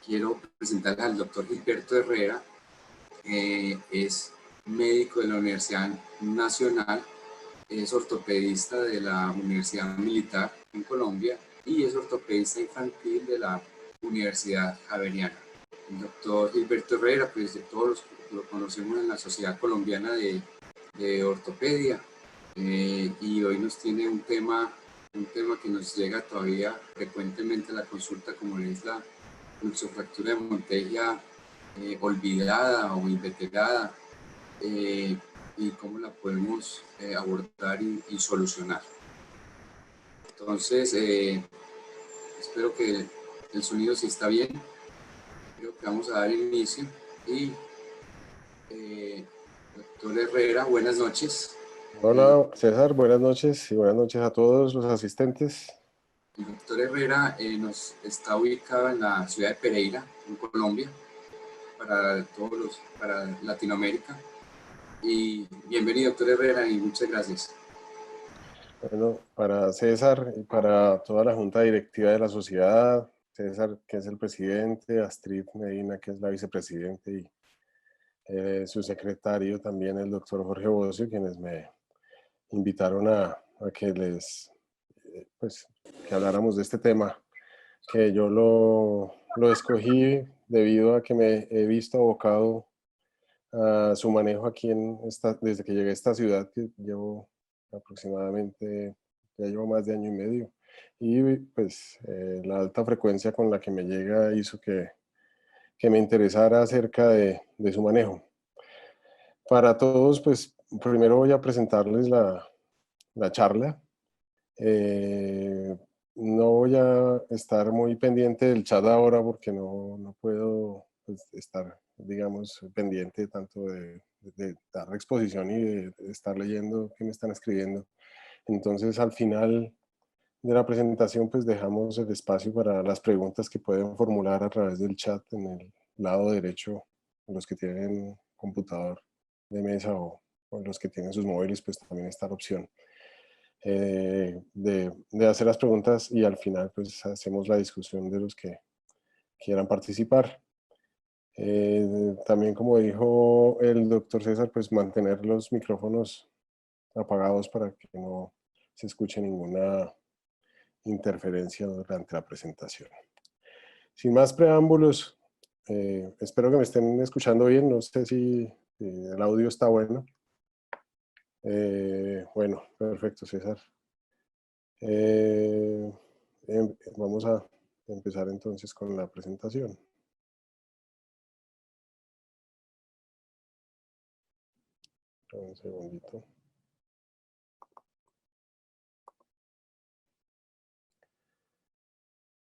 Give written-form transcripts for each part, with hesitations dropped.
quiero presentarles al doctor Gilberto Herrera. Es médico de la Universidad Nacional, es ortopedista de la Universidad Militar en Colombia y es ortopedista infantil de la Universidad Javeriana. El doctor Gilberto Herrera, pues de todos lo conocemos en la Sociedad Colombiana de Ortopedia, y hoy nos tiene un tema que nos llega todavía frecuentemente a la consulta, como es la luxofractura de Monteglia olvidada o inveterada, y cómo la podemos abordar y solucionar. Entonces, espero que el sonido sí está bien. Creo que vamos a dar inicio. Y doctor Herrera, buenas noches. Hola César, buenas noches y buenas noches a todos los asistentes. El doctor Herrera nos está ubicado en la ciudad de Pereira, en Colombia, para Latinoamérica. Y bienvenido, doctor Herrera, y muchas gracias. Bueno, para César y para toda la junta directiva de la sociedad, César, que es el presidente, Astrid Medina, que es la vicepresidente, y su secretario también, el doctor Jorge Bocio, quienes me invitaron a que pues, que habláramos de este tema, que yo lo escogí debido a que me he visto abocado a su manejo aquí desde que llegué a esta ciudad, que llevo aproximadamente, ya llevo más de año y medio. Y pues la alta frecuencia con la que me llega hizo que me interesara acerca de su manejo. Para todos, pues primero voy a presentarles la charla. No voy a estar muy pendiente del chat ahora porque no puedo pues, estar, digamos, pendiente tanto de dar la exposición y de estar leyendo qué me están escribiendo. Entonces, al final de la presentación, pues dejamos el espacio para las preguntas que pueden formular a través del chat en el lado derecho, los que tienen computador de mesa o los que tienen sus móviles, pues también está la opción. De hacer las preguntas y al final pues hacemos la discusión de los que quieran participar. También como dijo el doctor César, pues mantener los micrófonos apagados para que no se escuche ninguna interferencia durante la presentación. Sin más preámbulos, espero que me estén escuchando bien, no sé si el audio está bueno. Bueno, perfecto, César. Vamos a empezar entonces con la presentación. Un segundito.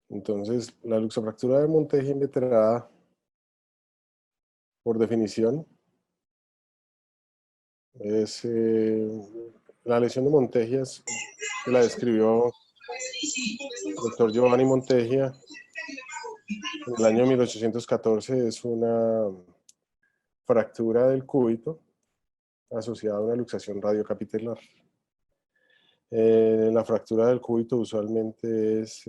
Entonces, la luxofractura de Monteglia inveterada, por definición, es la lesión de Monteglia, que la describió el doctor Giovanni Monteglia en el año 1814, es una fractura del cúbito asociada a una luxación radiocapitelar. La fractura del cúbito usualmente es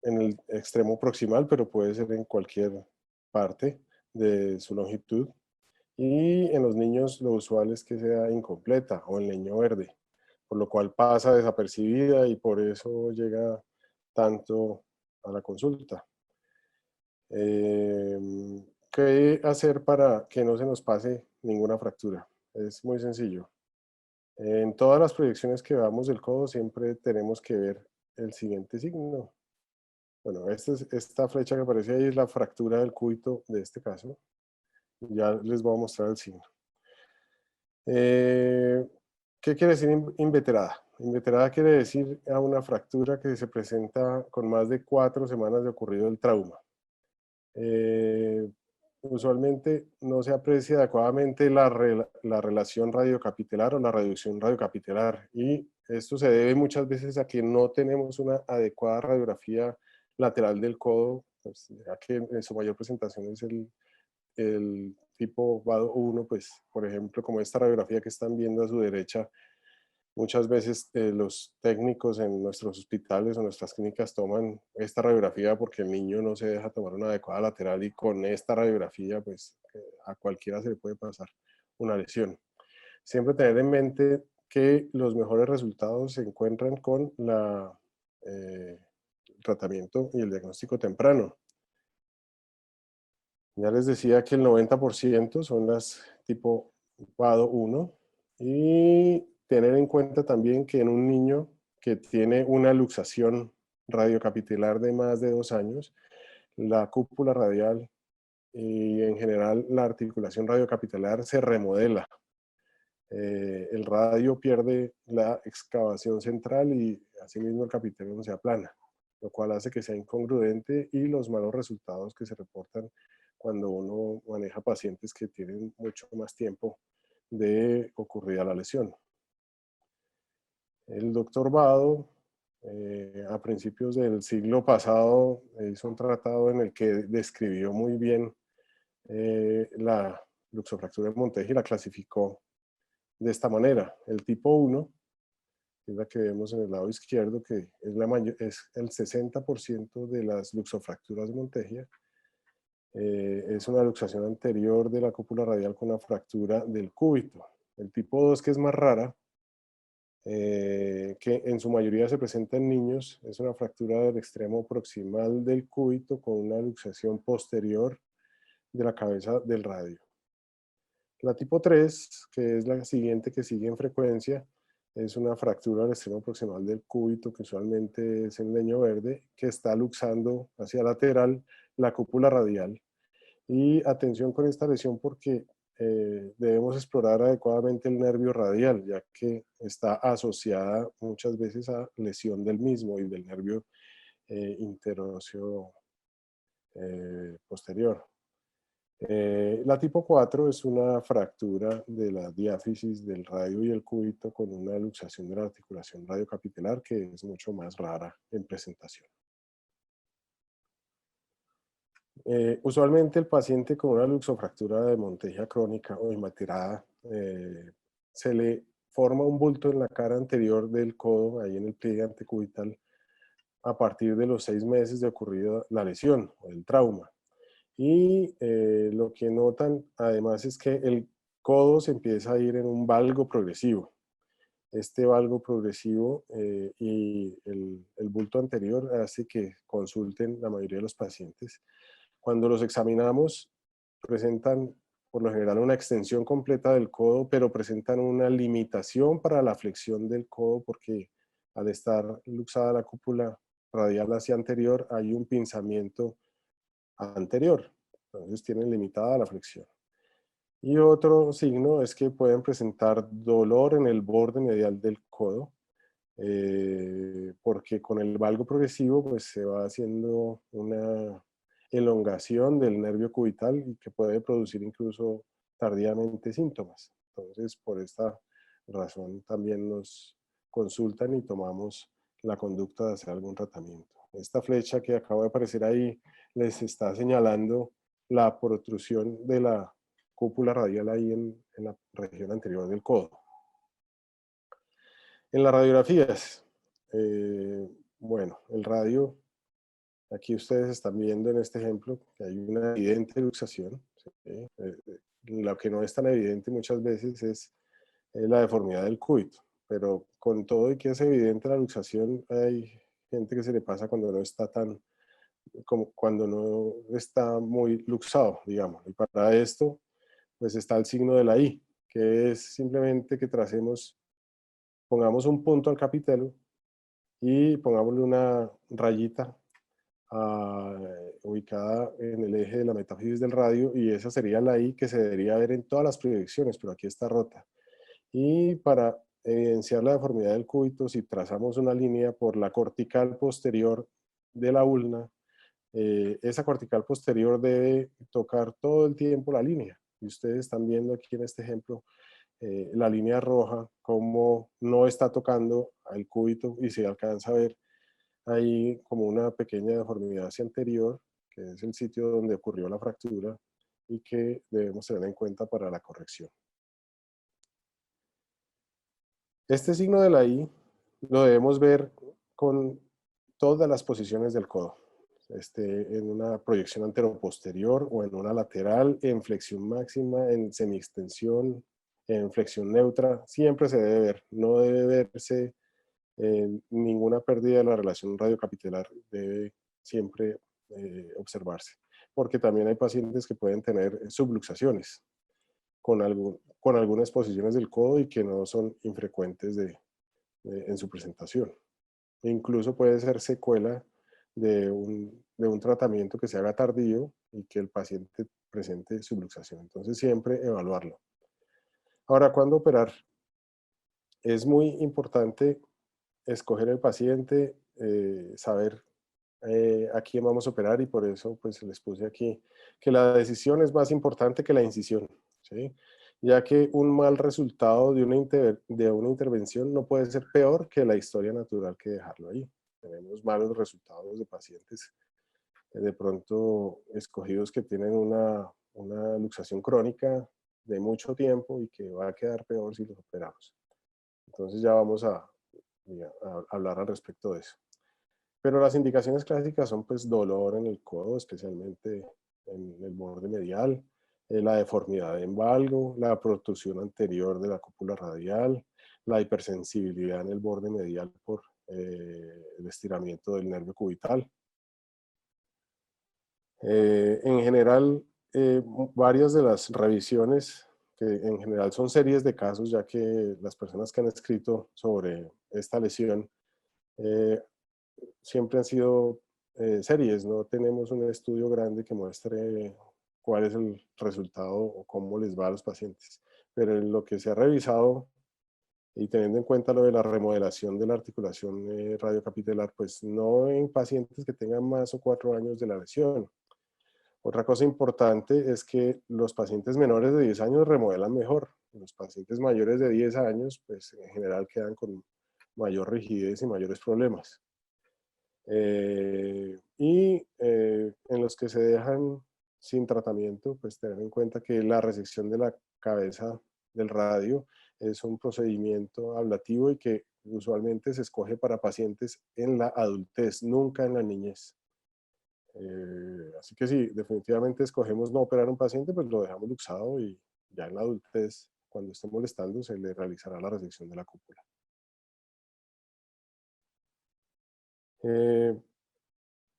en el extremo proximal, pero puede ser en cualquier parte de su longitud. Y en los niños lo usual es que sea incompleta o en leño verde, por lo cual pasa desapercibida y por eso llega tanto a la consulta. ¿Qué hacer para que no se nos pase ninguna fractura? Es muy sencillo. En todas las proyecciones que veamos del codo siempre tenemos que ver el siguiente signo. Bueno, esta flecha que aparece ahí es la fractura del cúbito de este caso. Ya les voy a mostrar el signo. ¿Qué quiere decir inveterada? Inveterada quiere decir a una fractura que se presenta con más de 4 semanas de ocurrido el trauma. Usualmente no se aprecia adecuadamente la relación radiocapitelar o la reducción radiocapitelar, y esto se debe muchas veces a que no tenemos una adecuada radiografía lateral del codo, pues, ya que en su mayor presentación es el tipo VADO 1, pues por ejemplo como esta radiografía que están viendo a su derecha, Muchas veces los técnicos en nuestros hospitales o nuestras clínicas toman esta radiografía porque el niño no se deja tomar una adecuada lateral y con esta radiografía pues a cualquiera se le puede pasar una lesión. Siempre tener en mente que los mejores resultados se encuentran con el tratamiento y el diagnóstico temprano. Ya les decía que el 90% son las tipo VADO 1 y tener en cuenta también que en un niño que tiene una luxación radiocapitular de más de 2 años, la cúpula radial y en general la articulación radiocapitular se remodela. El radio pierde la excavación central y asimismo el capitelio se aplana, lo cual hace que sea incongruente y los malos resultados que se reportan cuando uno maneja pacientes que tienen mucho más tiempo de ocurrida la lesión. El doctor Vado, a principios del siglo pasado, hizo un tratado en el que describió muy bien la luxofractura de Monteji y la clasificó de esta manera. El tipo 1, que es la que vemos en el lado izquierdo, que es el 60% de las luxofracturas de Monteji, es una luxación anterior de la cúpula radial con una fractura del cúbito. El tipo 2, que es más rara, que en su mayoría se presenta en niños, es una fractura del extremo proximal del cúbito con una luxación posterior de la cabeza del radio. La tipo 3, que es la siguiente que sigue en frecuencia, es una fractura del extremo proximal del cúbito, que usualmente es el leño verde, que está luxando hacia lateral la cúpula radial. Y atención con esta lesión porque debemos explorar adecuadamente el nervio radial, ya que está asociada muchas veces a lesión del mismo y del nervio interóseo posterior. La tipo 4 es una fractura de la diáfisis del radio y el cúbito con una luxación de la articulación radiocapitular que es mucho más rara en presentación. Usualmente el paciente con una luxofractura de Monteji crónica o inmaterada se le forma un bulto en la cara anterior del codo, ahí en el pliegue antecubital, a partir de los 6 meses de ocurrida la lesión o el trauma. Y lo que notan además es que el codo se empieza a ir en un valgo progresivo. Este valgo progresivo y el bulto anterior hace que consulten la mayoría de los pacientes. Cuando los examinamos, presentan por lo general una extensión completa del codo, pero presentan una limitación para la flexión del codo porque al estar luxada la cúpula radial hacia anterior hay un pinzamiento anterior. Entonces tienen limitada la flexión. Y otro signo es que pueden presentar dolor en el borde medial del codo, porque con el valgo progresivo pues se va haciendo una elongación del nervio cubital y que puede producir incluso tardíamente síntomas. Entonces por esta razón también nos consultan y tomamos la conducta de hacer algún tratamiento. Esta flecha que acaba de aparecer ahí les está señalando la protrusión de la cúpula radial ahí en la región anterior del codo. En las radiografías, bueno, el radio, aquí ustedes están viendo en este ejemplo que hay una evidente luxación. ¿Sí? Lo que no es tan evidente muchas veces es la deformidad del cúbito, pero con todo y que es evidente la luxación, hay gente que se le pasa cuando no está tan, como cuando no está muy luxado, digamos. Y para esto, pues está el signo de la I, que es simplemente que pongamos un punto al capitelo y pongámosle una rayita ubicada en el eje de la metáfisis del radio y esa sería la I que se debería ver en todas las proyecciones, pero aquí está rota. Y para evidenciar la deformidad del cúbito, si trazamos una línea por la cortical posterior de la ulna, esa cortical posterior debe tocar todo el tiempo la línea. Y ustedes están viendo aquí en este ejemplo la línea roja, como no está tocando al cúbito y se alcanza a ver ahí como una pequeña deformidad hacia anterior, que es el sitio donde ocurrió la fractura y que debemos tener en cuenta para la corrección. Este signo de la I lo debemos ver con todas las posiciones del codo. En una proyección antero-posterior o en una lateral, en flexión máxima, en semiextensión, en flexión neutra, siempre se debe ver. No debe verse ninguna pérdida de la relación radiocapitelar, debe siempre observarse. Porque también hay pacientes que pueden tener subluxaciones con algunas posiciones del codo y que no son infrecuentes en su presentación. E incluso puede ser secuela de un tratamiento que se haga tardío y que el paciente presente subluxación. Entonces siempre evaluarlo. Ahora, ¿cuándo operar? Es muy importante escoger el paciente, saber a quién vamos a operar, y por eso pues les puse aquí que la decisión es más importante que la incisión, ¿sí? Ya que un mal resultado de una intervención no puede ser peor que la historia natural que dejarlo ahí. Tenemos malos resultados de pacientes de pronto escogidos que tienen una luxación crónica de mucho tiempo y que va a quedar peor si los operamos. Entonces ya vamos a hablar al respecto de eso. Pero las indicaciones clásicas son pues dolor en el codo, especialmente en el borde medial, la deformidad en valgo, la protrusión anterior de la cúpula radial, la hipersensibilidad en el borde medial por el estiramiento del nervio cubital. En general, varias de las revisiones, que en general son series de casos, ya que las personas que han escrito sobre esta lesión siempre han sido series, no tenemos un estudio grande que muestre cuál es el resultado o cómo les va a los pacientes. Pero en lo que se ha revisado, y teniendo en cuenta lo de la remodelación de la articulación radiocapitelar, pues no en pacientes que tengan más o 4 años de la lesión. Otra cosa importante es que los pacientes menores de 10 años remodelan mejor. Los pacientes mayores de 10 años, pues en general quedan con mayor rigidez y mayores problemas. En los que se dejan sin tratamiento, pues tener en cuenta que la resección de la cabeza del radio es un procedimiento ablativo y que usualmente se escoge para pacientes en la adultez, nunca en la niñez. Así que si definitivamente escogemos no operar a un paciente, pues lo dejamos luxado y ya en la adultez, cuando esté molestando, se le realizará la resección de la cúpula.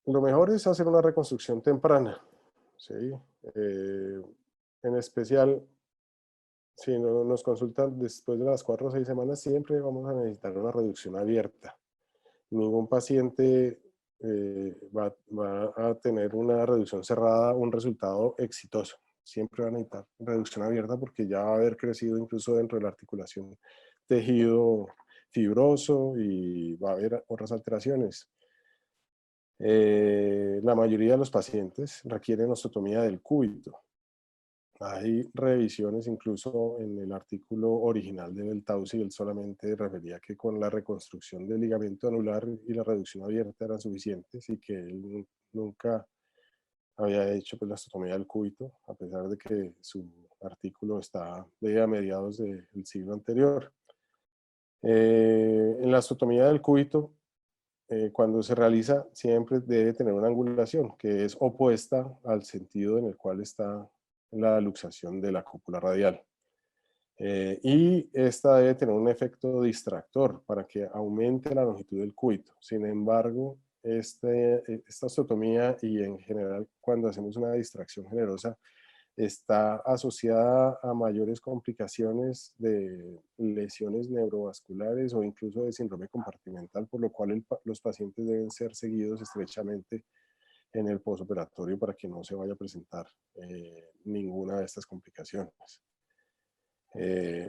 Lo mejor es hacer una reconstrucción temprana, ¿sí? En especial, si nos consultan después de las 4 o 6 semanas, siempre vamos a necesitar una reducción abierta. Ningún paciente va a tener una reducción cerrada, un resultado exitoso. Siempre va a necesitar reducción abierta porque ya va a haber crecido incluso dentro de la articulación tejido fibroso y va a haber otras alteraciones. La mayoría de los pacientes requieren osteotomía del cúbito. Hay revisiones, incluso en el artículo original de Beltausi, él solamente refería que con la reconstrucción del ligamento anular y la reducción abierta eran suficientes y que él nunca había hecho pues, la osteotomía del cúbito, a pesar de que su artículo está de a mediados del siglo anterior. En la osteotomía del cúbito, cuando se realiza, siempre debe tener una angulación que es opuesta al sentido en el cual está la luxación de la cúpula radial. Y esta debe tener un efecto distractor para que aumente la longitud del cúbito. Sin embargo, esta osteotomía y en general cuando hacemos una distracción generosa está asociada a mayores complicaciones de lesiones neurovasculares o incluso de síndrome compartimental, por lo cual los pacientes deben ser seguidos estrechamente en el posoperatorio para que no se vaya a presentar ninguna de estas complicaciones.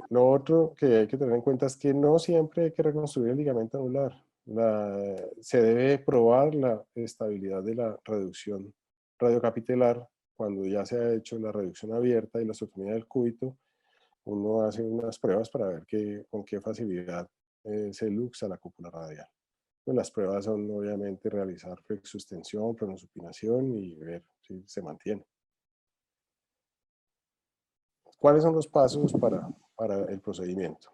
Lo otro que hay que tener en cuenta es que no siempre hay que reconstruir el ligamento anular. Se debe probar la estabilidad de la reducción radiocapitelar cuando ya se ha hecho la reducción abierta y la osteotomía del cúbito. Uno hace unas pruebas para ver con qué facilidad se luxa la cúpula radial. Pues las pruebas son obviamente realizar flexoextensión, pronosupinación y ver si se mantiene. ¿Cuáles son los pasos para el procedimiento?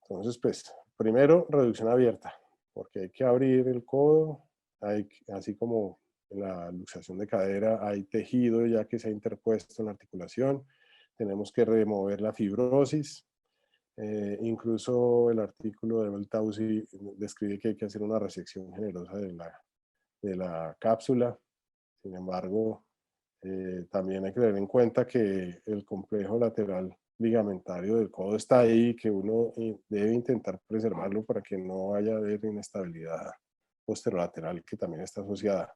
Entonces, pues, primero, reducción abierta, porque hay que abrir el codo, así como en la luxación de cadera hay tejido ya que se ha interpuesto en la articulación, tenemos que remover la fibrosis. Incluso el artículo de Bell-Taussig describe que hay que hacer una resección generosa de la cápsula. Sin embargo, también hay que tener en cuenta que el complejo lateral ligamentario del codo está ahí y que uno debe intentar preservarlo para que no vaya a haber inestabilidad posterolateral que también está asociada.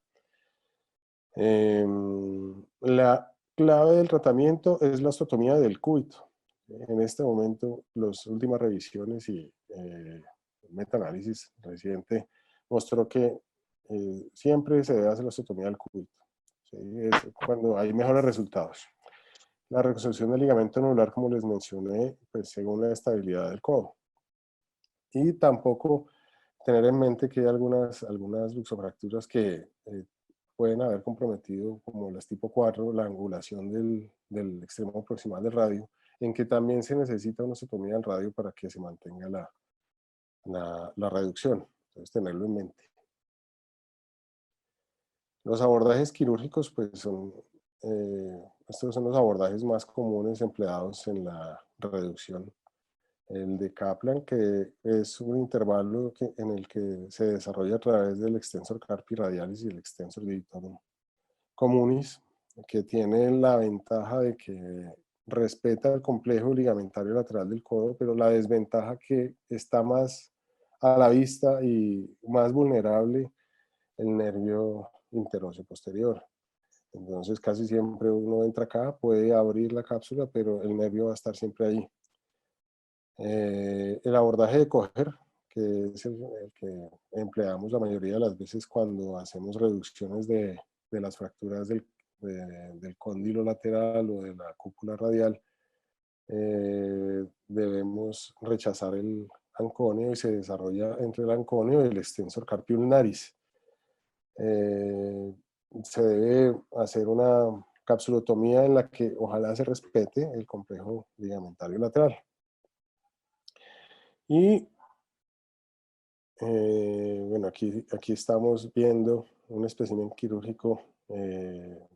La clave del tratamiento es la osteotomía del cúbito. En este momento, las últimas revisiones y metaanálisis reciente mostró que siempre se debe hacer la osteotomía del cúbito. ¿Sí? Es cuando hay mejores resultados. La reconstrucción del ligamento anular, como les mencioné, pues según la estabilidad del codo. Y tampoco tener en mente que hay algunas luxofracturas que pueden haber comprometido, como las tipo 4, la angulación del extremo proximal del radio, en que también se necesita una osteotomía del radio para que se mantenga la reducción. Entonces, tenerlo en mente. Los abordajes quirúrgicos, pues estos son los abordajes más comunes empleados en la reducción. El de Kaplan, que es un intervalo en el que se desarrolla a través del extensor carpi radialis y el extensor digitorum communis, que tiene la ventaja de que respeta el complejo ligamentario lateral del codo, pero la desventaja que está más a la vista y más vulnerable el nervio interóseo posterior. Entonces casi siempre uno entra acá, puede abrir la cápsula, pero el nervio va a estar siempre allí. El abordaje de Kocher, que es el que empleamos la mayoría de las veces cuando hacemos reducciones de las fracturas del cóndilo lateral o de la cúpula radial, debemos rechazar el anconio y se desarrolla entre el anconio y el extensor carpi ulnaris. Se debe hacer una capsulotomía en la que ojalá se respete el complejo ligamentario lateral. Y bueno, aquí estamos viendo un espécimen quirúrgico en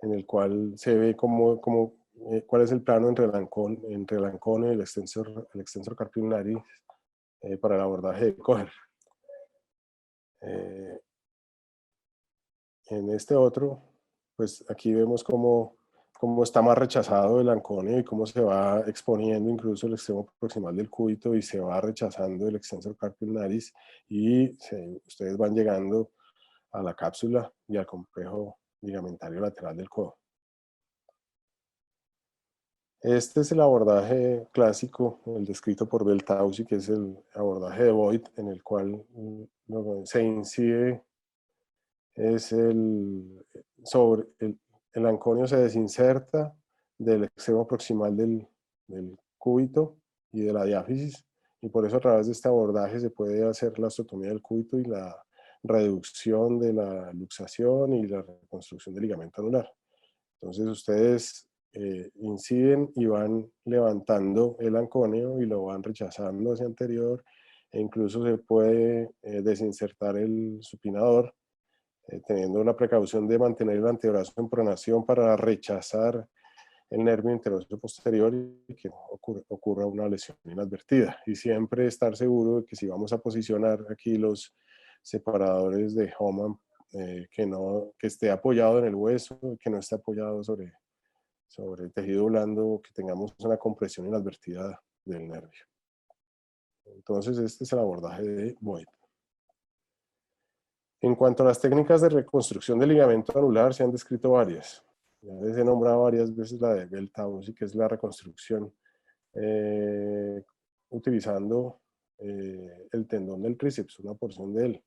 el cual se ve cuál es el plano entre el anconio y el extensor carpi ulnaris para el abordaje de Kocher. En este otro, pues aquí vemos cómo está más rechazado el anconio y cómo se va exponiendo incluso el extremo proximal del cúbito y se va rechazando el extensor carpi ulnaris y ustedes van llegando a la cápsula y al complejo ligamentario lateral del codo. Este es el abordaje clásico, el descrito por Bell-Taussig, que es el abordaje de Voigt, en el cual se incide sobre el anconio se desinserta del extremo proximal del cúbito y de la diáfisis, y por eso a través de este abordaje se puede hacer la osteotomía del cúbito y la reducción de la luxación y la reconstrucción del ligamento anular. Entonces ustedes inciden y van levantando el anconio y lo van rechazando hacia anterior, e incluso se puede desinsertar el supinador, teniendo la precaución de mantener el antebrazo en pronación para rechazar el nervio interóseo posterior y que no ocurra una lesión inadvertida. Y siempre estar seguro de que si vamos a posicionar aquí los separadores de Hohmann, que esté apoyado en el hueso, que no esté apoyado sobre tejido blando, que tengamos una compresión inadvertida del nervio. Entonces este es el abordaje de Voigt. En cuanto a las técnicas de reconstrucción del ligamento anular, se han descrito varias. Ya les he nombrado varias veces la de Bell-Taussig, que es la reconstrucción utilizando el tendón del tríceps, una porción de él.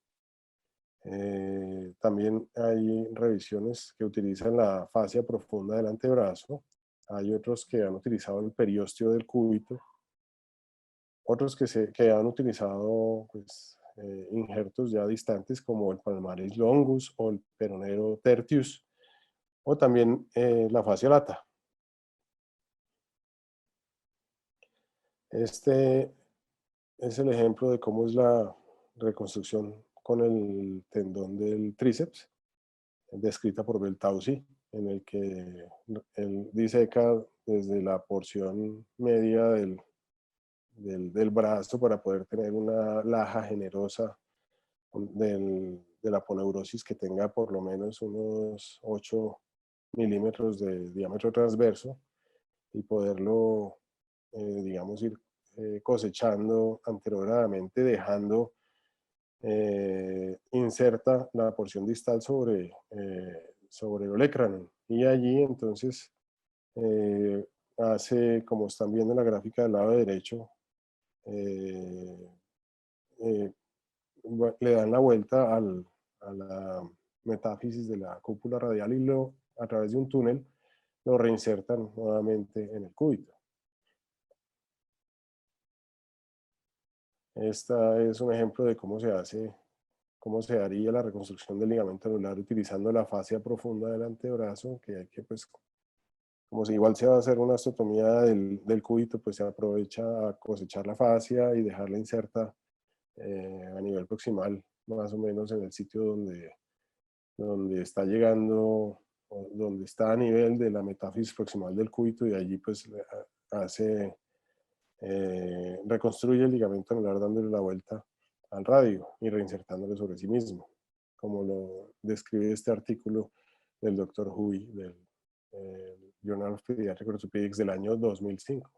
También hay revisiones que utilizan la fascia profunda del antebrazo. Hay otros que han utilizado el periósteo del cúbito. Otros que han utilizado pues, injertos ya distantes como el palmaris longus o el peronero tertius, o también la fascia lata. Este es el ejemplo de cómo es la reconstrucción con el tendón del tríceps, descrita por Beltausi, en el que él diseca desde la porción media del brazo para poder tener una laja generosa de la aponeurosis que tenga por lo menos unos 8 milímetros de diámetro transverso y poderlo, digamos, ir cosechando anterioradamente, dejando inserta la porción distal sobre el olecranon. Y allí entonces hace, como están viendo en la gráfica del lado derecho, eh, eh, le dan la vuelta a la metáfisis de la cúpula radial y a través de un túnel lo reinsertan nuevamente en el cúbito. Esta es un ejemplo de cómo se haría la reconstrucción del ligamento anular utilizando la fascia profunda del antebrazo, que hay que, pues, como si igual se va a hacer una osteotomía del cúbito, pues se aprovecha a cosechar la fascia y dejarla inserta a nivel proximal, más o menos en el sitio donde está llegando, donde está a nivel de la metáfisis proximal del cúbito, y allí pues reconstruye el ligamento anular dándole la vuelta al radio y reinsertándolo sobre sí mismo, como lo describe este artículo del Dr. Hui del Journal of Pediatric Orthopedics del año 2005.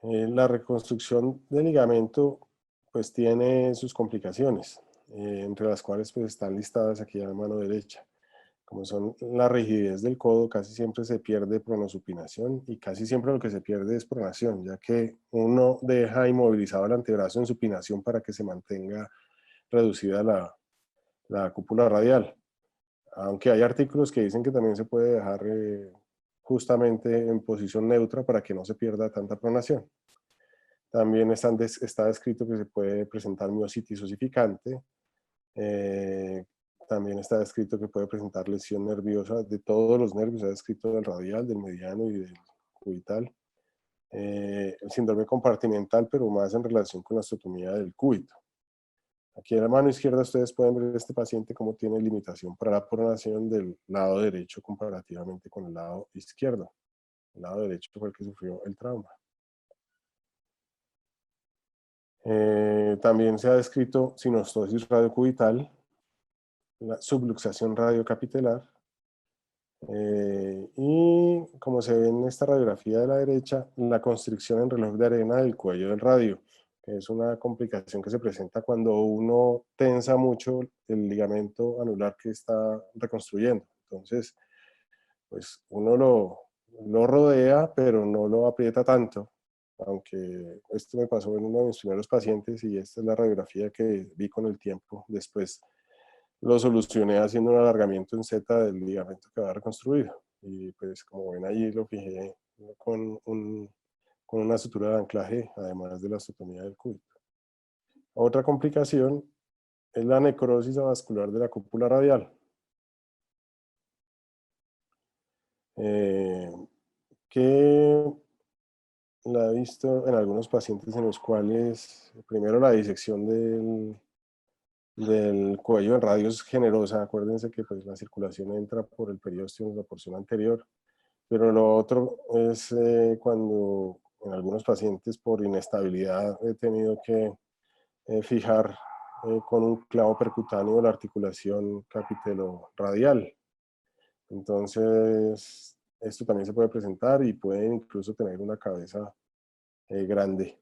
La reconstrucción del ligamento pues tiene sus complicaciones, entre las cuales pues están listadas aquí a la mano derecha, como son la rigidez del codo. Casi siempre se pierde pronosupinación y casi siempre lo que se pierde es pronación, ya que uno deja inmovilizado el antebrazo en supinación para que se mantenga reducida la cúpula radial. Aunque hay artículos que dicen que también se puede dejar justamente en posición neutra para que no se pierda tanta pronación. También está descrito que se puede presentar miositis osificante. También está descrito que puede presentar lesión nerviosa de todos los nervios. Está descrito del radial, del mediano y del cubital. El síndrome compartimental, pero más en relación con la osteotomía del cúbito. Aquí en la mano izquierda ustedes pueden ver este paciente cómo tiene limitación para la pronación del lado derecho comparativamente con el lado izquierdo. El lado derecho fue el que sufrió el trauma. También se ha descrito sinostosis radiocubital, la subluxación radiocapitelar, y como se ve en esta radiografía de la derecha, la constricción en reloj de arena del cuello del radio, que es una complicación que se presenta cuando uno tensa mucho el ligamento anular que está reconstruyendo. Entonces, pues uno lo rodea, pero no lo aprieta tanto, aunque esto me pasó en uno de mis primeros pacientes y esta es la radiografía que vi con el tiempo. Después lo solucioné haciendo un alargamiento en Z del ligamento que va reconstruido. Y pues como ven allí lo fijé con una sutura de anclaje, además de la osteotomía del cúbito. Otra complicación es la necrosis avascular de la cúpula radial. Que la he visto en algunos pacientes en los cuales primero la disección del cuello en radio es generosa. Acuérdense que pues, la circulación entra por el periósteo en la porción anterior, pero lo otro es cuando en algunos pacientes por inestabilidad he tenido que fijar con un clavo percutáneo la articulación capitelo-radial. Entonces, esto también se puede presentar y puede incluso tener una cabeza grande,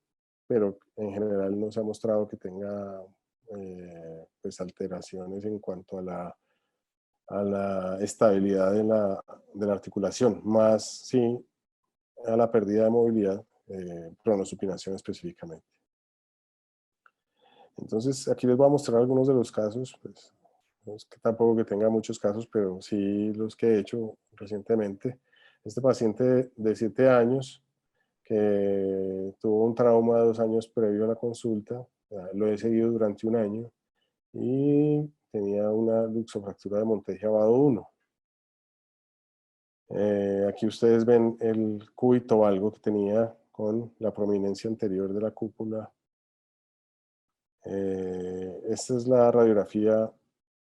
pero en general no se ha mostrado que tenga pues alteraciones en cuanto a la estabilidad de la articulación, más sí a la pérdida de movilidad, pronosupinación específicamente. Entonces, aquí les voy a mostrar algunos de los casos, pues, no es que tampoco que tenga muchos casos, pero sí los que he hecho recientemente. Este paciente de 7 años que tuvo un trauma 2 años previo a la consulta, lo he seguido durante 1 año y tenía una luxofractura de Monteggia Vado 1. Aquí ustedes ven el cúbito valgo que tenía con la prominencia anterior de la cúpula. Esta es la radiografía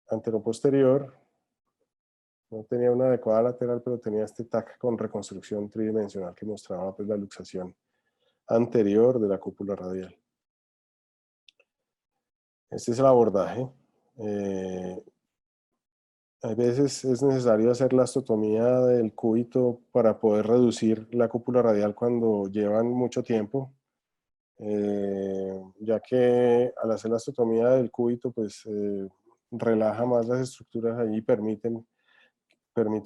anteroposterior. No tenía una adecuada lateral, pero tenía este TAC con reconstrucción tridimensional que mostraba pues, la luxación anterior de la cúpula radial. Este es el abordaje. A veces es necesario hacer la osteotomía del cúbito para poder reducir la cúpula radial cuando llevan mucho tiempo, ya que al hacer la osteotomía del cúbito, pues relaja más las estructuras allí y permite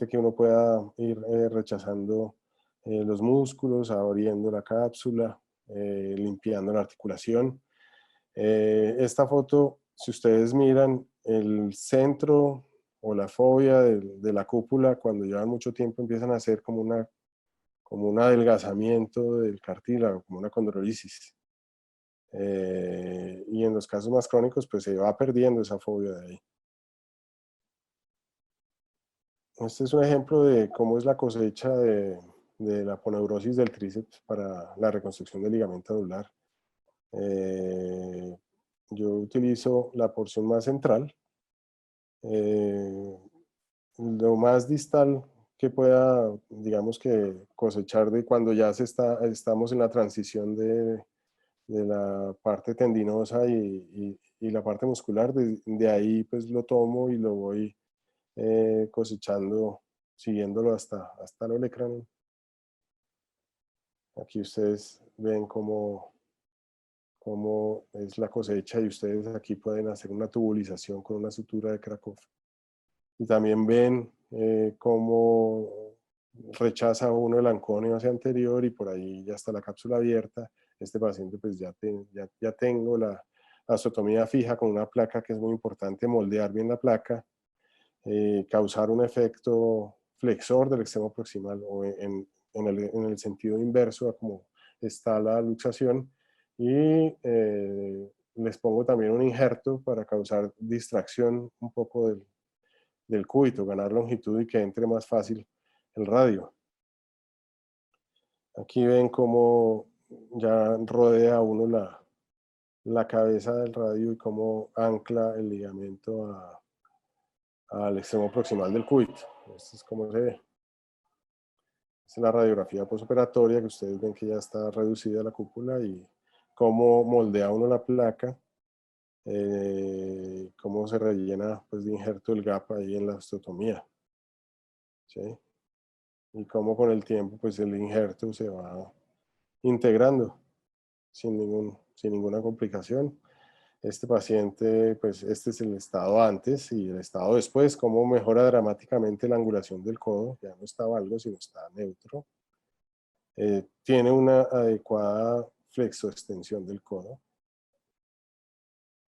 que uno pueda ir rechazando los músculos, abriendo la cápsula, limpiando la articulación. Esta foto, si ustedes miran, el centro o la fobia de la cúpula, cuando llevan mucho tiempo empiezan a hacer como un adelgazamiento del cartílago, como una condrolisis. Y en los casos más crónicos, pues se va perdiendo esa fobia de ahí. Este es un ejemplo de cómo es la cosecha de la aponeurosis del tríceps para la reconstrucción del ligamento adular. Yo utilizo la porción más central, lo más distal que pueda, digamos que cosechar de cuando ya estamos en la transición de la parte tendinosa y la parte muscular, de ahí pues lo tomo y lo voy cosechando, siguiéndolo hasta el olecranon. Aquí ustedes ven cómo es la cosecha y ustedes aquí pueden hacer una tubulización con una sutura de Krakow. Y también ven cómo rechaza uno el anconio hacia anterior y por ahí ya está la cápsula abierta. Este paciente pues ya tengo la osteotomía fija con una placa que es muy importante, moldear bien la placa, causar un efecto flexor del extremo proximal o en el sentido inverso a como está la luxación, y les pongo también un injerto para causar distracción un poco del cúbito, ganar longitud y que entre más fácil el radio. Aquí ven cómo ya rodea uno la cabeza del radio y cómo ancla el ligamento al extremo proximal del cúbito. Esto es como se ve. Esta es la radiografía postoperatoria, que ustedes ven que ya está reducida la cúpula y cómo moldea uno la placa, cómo se rellena pues, de injerto el gap ahí en la osteotomía. ¿Sí? Y cómo con el tiempo pues, el injerto se va integrando sin ninguna complicación. Este paciente, pues este es el estado antes y el estado después, cómo mejora dramáticamente la angulación del codo, ya no está valgo, sino está neutro. Tiene una adecuada flexoextensión del codo.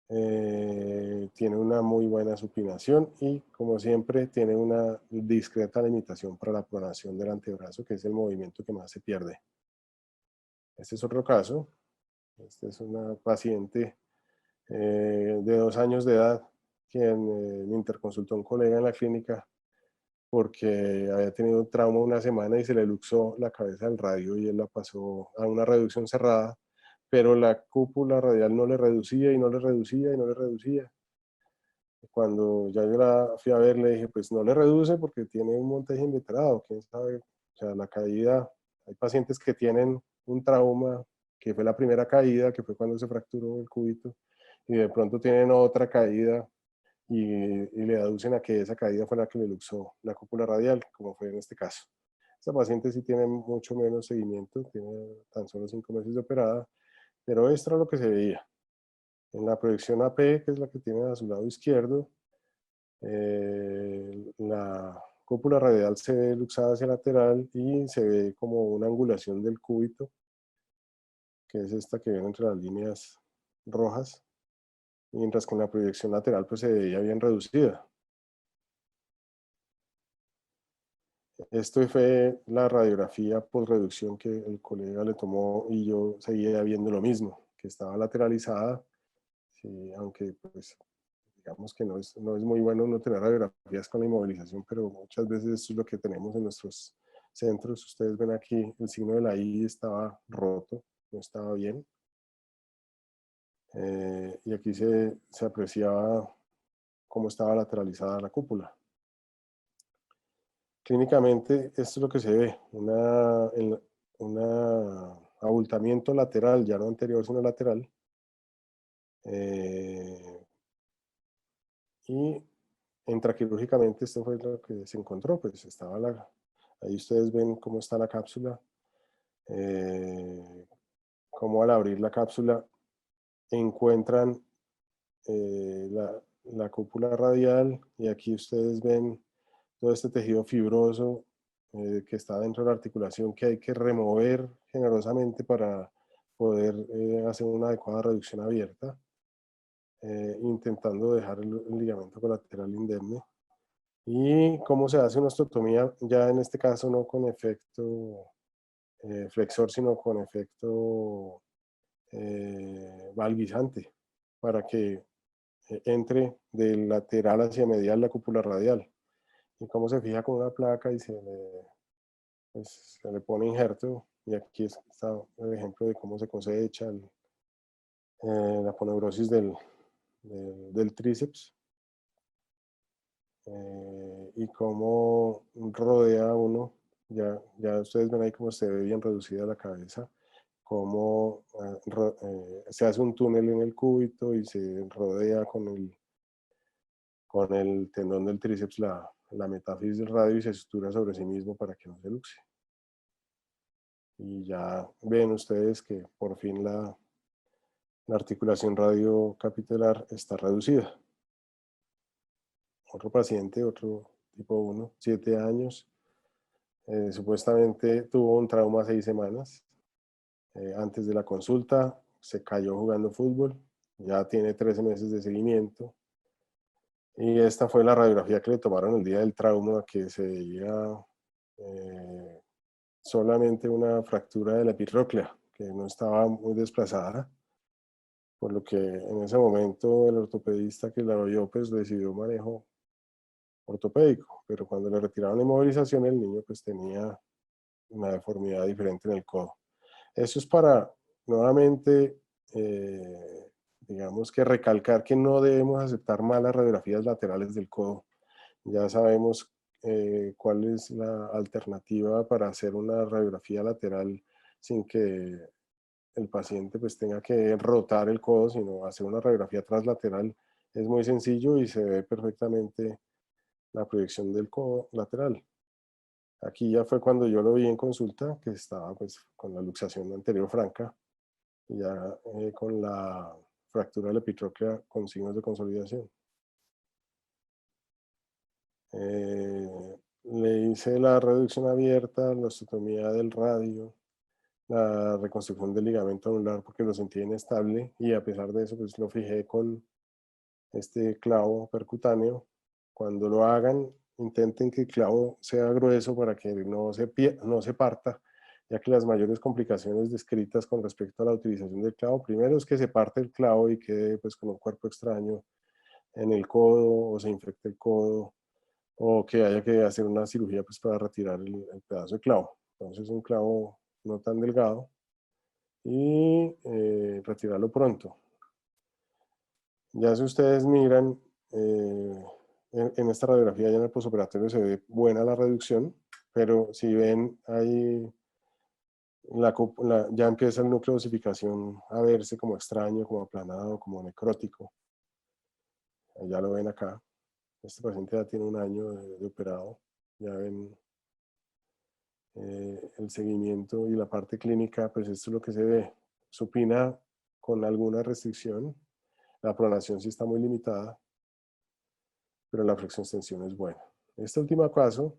Tiene una muy buena supinación y, como siempre, tiene una discreta limitación para la pronación del antebrazo, que es el movimiento que más se pierde. Este es otro caso. Esta es una paciente de 2 años de edad, quien me interconsultó un colega en la clínica porque había tenido un trauma una semana y se le luxó la cabeza del radio y él la pasó a una reducción cerrada, pero la cúpula radial no le reducía y no le reducía y no le reducía. Cuando ya yo la fui a ver, le dije, pues no le reduce porque tiene un montaje inveterado, quién sabe. O sea, la caída, hay pacientes que tienen un trauma, que fue la primera caída, que fue cuando se fracturó el cúbito, y de pronto tienen otra caída y le aducen a que esa caída fue la que le luxó la cúpula radial, como fue en este caso. Esta paciente sí tiene mucho menos seguimiento, tiene tan solo 5 meses de operada, pero esto era lo que se veía. En la proyección AP, que es la que tiene a su lado izquierdo, la cúpula radial se ve luxada hacia lateral y se ve como una angulación del cúbito, que es esta que ven entre las líneas rojas, mientras que en la proyección lateral pues se veía bien reducida. Esto fue la radiografía post-reducción que el colega le tomó y yo seguía viendo lo mismo, que estaba lateralizada, sí, aunque pues digamos que no es muy bueno no tener radiografías con la inmovilización, pero muchas veces eso es lo que tenemos en nuestros centros. Ustedes ven aquí el signo de la I estaba roto, no estaba bien. Y aquí se apreciaba cómo estaba lateralizada la cúpula. Clínicamente, esto es lo que se ve, un abultamiento lateral, ya no anterior, sino lateral. Y intraquirúrgicamente esto fue lo que se encontró, pues estaba ahí ustedes ven cómo está la cápsula, cómo al abrir la cápsula encuentran la cúpula radial, y aquí ustedes ven todo este tejido fibroso que está dentro de la articulación, que hay que remover generosamente para poder hacer una adecuada reducción abierta, intentando dejar el ligamento colateral indemne. Y cómo se hace una osteotomía, ya en este caso no con efecto flexor, sino con efecto valgizante, para que entre del lateral hacia medial la cúpula radial. Y cómo se fija con una placa y pues, se le pone injerto. Y aquí está el ejemplo de cómo se cosecha la poneurosis del tríceps. Y cómo rodea uno, ya ustedes ven ahí cómo se ve bien reducida la cabeza, cómo se hace un túnel en el cúbito y se rodea con el tendón del tríceps la metáfisis del radio y se sutura sobre sí mismo para que no se luxe. Y ya ven ustedes que por fin la articulación radiocapitular está reducida. Otro paciente, otro tipo 1, 7 años, supuestamente tuvo un trauma 6 semanas. Antes de la consulta se cayó jugando fútbol, ya tiene 13 meses de seguimiento. Y esta fue la radiografía que le tomaron el día del trauma, que se veía solamente una fractura de la epitróclea, que no estaba muy desplazada, por lo que en ese momento el ortopedista que la vio pues decidió manejo ortopédico, pero cuando le retiraron la inmovilización el niño pues tenía una deformidad diferente en el codo. Eso es para nuevamente, digamos que recalcar que no debemos aceptar malas radiografías laterales del codo. Ya sabemos cuál es la alternativa para hacer una radiografía lateral sin que el paciente pues tenga que rotar el codo, sino hacer una radiografía translateral. Es muy sencillo y se ve perfectamente la proyección del codo lateral. Aquí ya fue cuando yo lo vi en consulta, que estaba pues con la luxación anterior franca, y ya con la fractura de la epitróclea con signos de consolidación. Le hice la reducción abierta, la osteotomía del radio, la reconstrucción del ligamento anular porque lo sentí inestable, y a pesar de eso pues lo fijé con este clavo percutáneo. Cuando lo hagan, intenten que el clavo sea grueso para que no se parta, ya que las mayores complicaciones descritas con respecto a la utilización del clavo, primero es que se parte el clavo y quede pues con un cuerpo extraño en el codo, o se infecte el codo, o que haya que hacer una cirugía pues para retirar el pedazo de clavo. Entonces un clavo no tan delgado y retirarlo pronto. Ya si ustedes miran, en esta radiografía ya en el postoperatorio se ve buena la reducción, pero si ven ahí ya empieza el núcleo de osificación a verse como extraño, como aplanado, como necrótico. Ya lo ven acá. Este paciente ya tiene 1 año de operado. Ya ven el seguimiento y la parte clínica, pues esto es lo que se ve. Supina con alguna restricción. La pronación sí está muy limitada, pero la flexión-extensión es buena. Este último caso,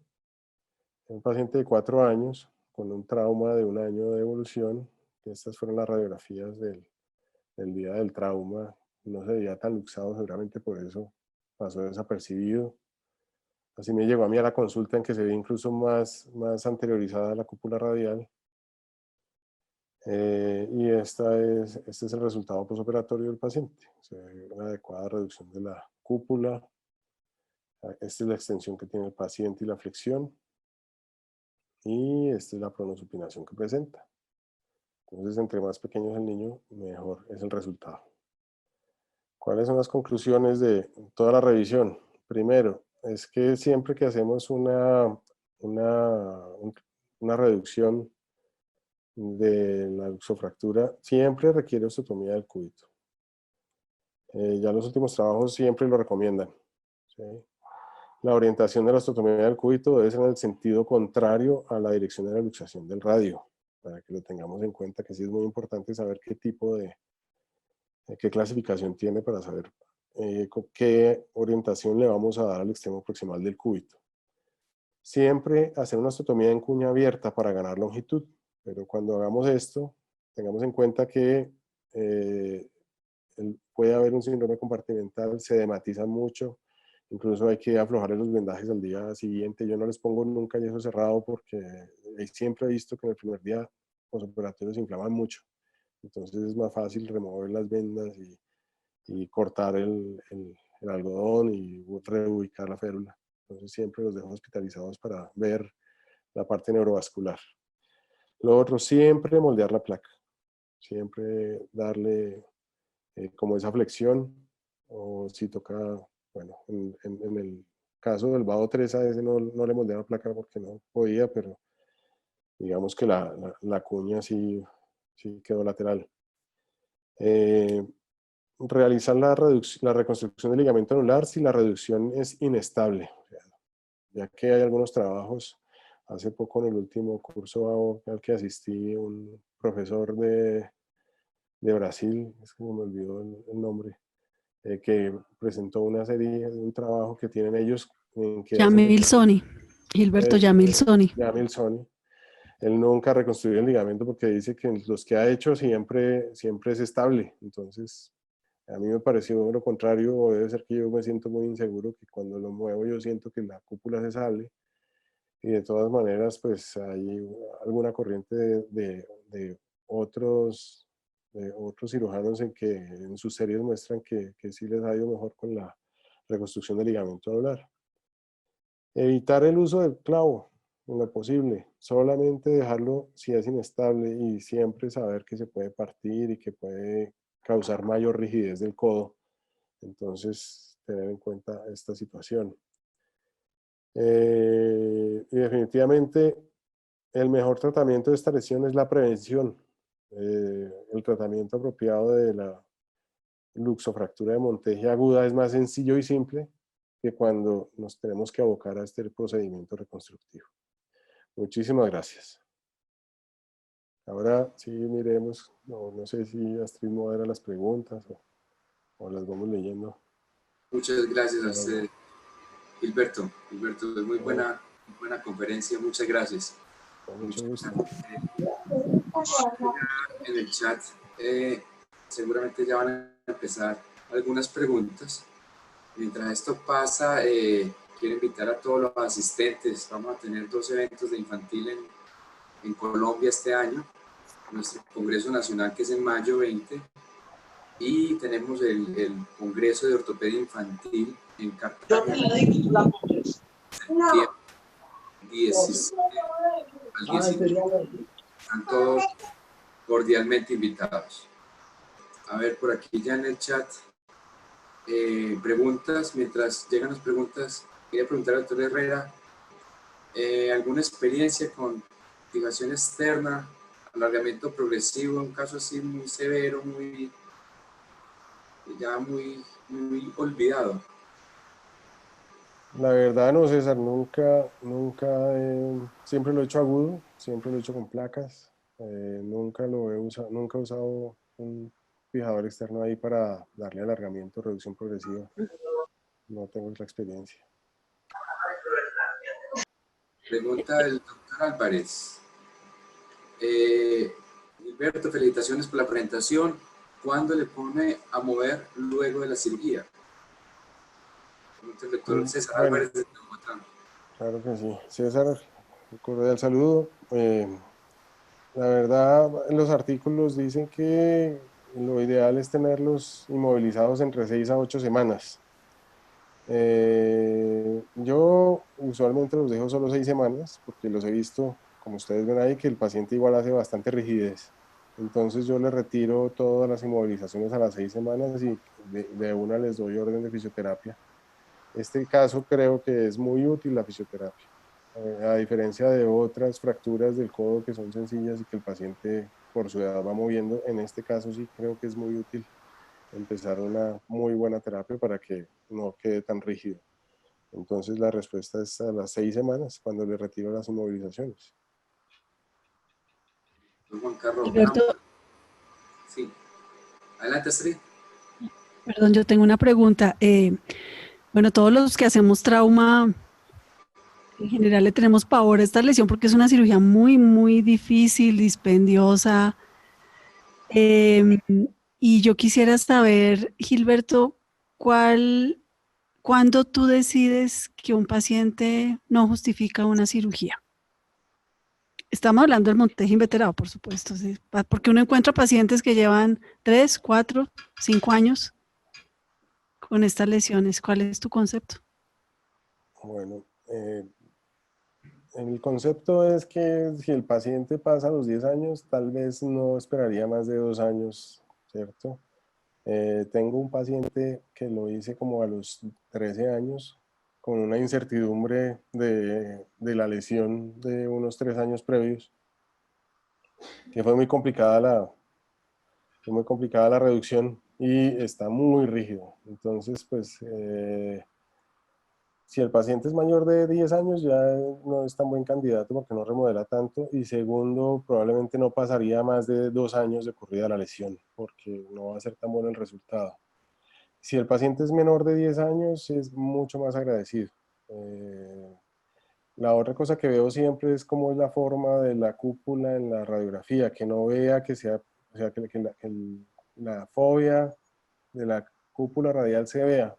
un paciente de 4 años con un trauma de 1 año de evolución. Estas fueron las radiografías del día del trauma. No se veía tan luxado, seguramente por eso pasó desapercibido. Así me llegó a mí a la consulta en que se ve incluso más anteriorizada la cúpula radial. Y este es el resultado postoperatorio del paciente. Se ve una adecuada reducción de la cúpula. Esta es la extensión que tiene el paciente y la flexión. y esta es la pronosupinación que presenta. Entonces, entre más pequeño es el niño, mejor es el resultado. ¿Cuáles son las conclusiones de toda la revisión? Primero, es que siempre que hacemos una reducción de la luxofractura, siempre requiere osteotomía del cúbito. Ya los últimos trabajos siempre lo recomiendan, ¿sí? La orientación de la osteotomía del cúbito debe ser en el sentido contrario a la dirección de la luxación del radio, para que lo tengamos en cuenta, que sí es muy importante saber qué tipo de, qué clasificación tiene para saber con qué orientación le vamos a dar al extremo proximal del cúbito. Siempre hacer una osteotomía en cuña abierta para ganar longitud, pero cuando hagamos esto, tengamos en cuenta que puede haber un síndrome compartimental, se dematizan mucho, incluso hay que aflojar los vendajes al día siguiente. Yo no les pongo nunca yeso cerrado porque siempre he visto que en el primer día los operatorios se inflaman mucho. Entonces es más fácil remover las vendas y cortar el algodón y reubicar la férula. Entonces siempre los dejo hospitalizados para ver la parte neurovascular. Lo otro, siempre moldear la placa. Siempre darle como esa flexión, o si toca, bueno, en el caso del VADO 3 a ese no le moldeé la placa porque no podía, pero digamos que la cuña sí quedó lateral. Realizar la reconstrucción del ligamento anular si la reducción es inestable, ya que hay algunos trabajos. Hace poco en el último curso al que asistí, un profesor de Brasil, es que me olvidó el nombre, que presentó una serie de un trabajo que tienen ellos en que hacen Jamil-Soni, Gilberto Jamil-Soni. Jamil-Soni. Él nunca reconstruyó el ligamento porque dice que los que ha hecho siempre es estable. Entonces, a mí me pareció lo contrario, o debe ser que yo me siento muy inseguro, que cuando lo muevo yo siento que la cúpula se sale. Y de todas maneras, pues hay alguna corriente de otros cirujanos en que en sus series muestran que sí les ha ido mejor con la reconstrucción del ligamento anular. Evitar el uso del clavo en lo posible, solamente dejarlo si es inestable y siempre saber que se puede partir y que puede causar mayor rigidez del codo. Entonces, tener en cuenta esta situación. Y definitivamente el mejor tratamiento de esta lesión es la prevención. El tratamiento apropiado de la luxofractura de Monteji aguda es más sencillo y simple que cuando nos tenemos que abocar a este procedimiento reconstructivo. Muchísimas gracias. Ahora sí miremos, no sé si Astrid modera las preguntas o las vamos leyendo. Muchas gracias a usted, Gilberto. Gilberto, es muy buena conferencia, muchas gracias. Con mucho gusto. En el chat seguramente ya van a empezar algunas preguntas. Mientras esto pasa, quiero invitar a todos los asistentes. Vamos a tener 2 eventos de infantil en Colombia este año. Nuestro Congreso Nacional, que es en mayo 20, y tenemos el Congreso de Ortopedia Infantil en Cartagena. 17 al 19. Están todos cordialmente invitados. A ver, por aquí ya en el chat, preguntas. Mientras llegan las preguntas, quería preguntar al doctor Herrera, ¿alguna experiencia con fijación externa, alargamiento progresivo, un caso así muy severo, muy olvidado? La verdad no, César, nunca, siempre lo he hecho agudo, siempre lo he hecho con placas, nunca he usado un fijador externo ahí para darle alargamiento, reducción progresiva. No tengo la experiencia. Pregunta del doctor Álvarez. Gilberto, felicitaciones por la presentación. ¿Cuándo le pone a mover luego de la cirugía? El doctor César Álvarez de Bogotá. Claro que sí. César, un cordial saludo. La verdad, en los artículos dicen que lo ideal es tenerlos inmovilizados entre 6 a 8 semanas. Yo usualmente los dejo solo 6 semanas porque los he visto como ustedes ven ahí, que el paciente igual hace bastante rigidez. Entonces yo le retiro todas las inmovilizaciones a las 6 semanas y de una les doy orden de fisioterapia. Este caso creo que es muy útil la fisioterapia. A diferencia de otras fracturas del codo que son sencillas y que el paciente por su edad va moviendo, en este caso sí creo que es muy útil empezar una muy buena terapia para que no quede tan rígido. Entonces la respuesta es a las 6 semanas, cuando le retiro las inmovilizaciones. Don Juan Carlos, Gilberto, sí. Adelante, Astrid. perdón, yo tengo una pregunta. Bueno, todos los que hacemos trauma, en general le tenemos pavor a esta lesión porque es una cirugía muy, muy difícil, dispendiosa. Em, y yo quisiera saber, Gilberto, ¿cuál, cuándo tú decides que un paciente no justifica una cirugía? Estamos hablando del montaje inveterado, por supuesto, ¿sí? Porque uno encuentra pacientes que llevan 3, 4, 5 años con estas lesiones. ¿Cuál es tu concepto? Bueno, el concepto es que si el paciente pasa los 10 años, tal vez no esperaría más de 2 años, ¿cierto? Tengo un paciente que lo hice como a los 13 años, con una incertidumbre de la lesión de unos 3 años previos, que fue muy complicada la reducción y está muy rígido. Entonces, pues, si el paciente es mayor de 10 años, ya no es tan buen candidato porque no remodela tanto. Y segundo, probablemente no pasaría más de 2 años de corrida la lesión, porque no va a ser tan bueno el resultado. Si el paciente es menor de 10 años, es mucho más agradecido. La otra cosa que veo siempre es cómo es la forma de la cúpula en la radiografía, que no vea que sea, o sea, la fobia de la cúpula radial se vea,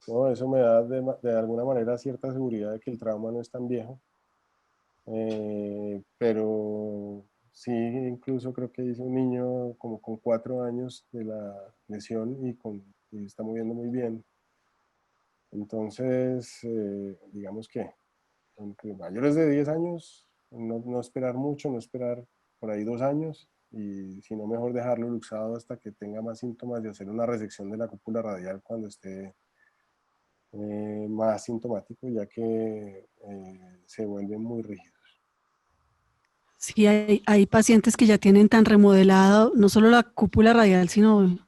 ¿no? Eso me da de alguna manera cierta seguridad de que el trauma no es tan viejo. Pero sí, incluso creo que hice un niño como con 4 años de la lesión y está moviendo muy bien. Entonces, digamos que entre mayores de 10 años, no esperar mucho, no esperar por ahí 2 años, y si no, mejor dejarlo luxado hasta que tenga más síntomas y hacer una resección de la cúpula radial cuando esté más sintomático, ya que se vuelven muy rígidos. Sí, hay pacientes que ya tienen tan remodelado no solo la cúpula radial, sino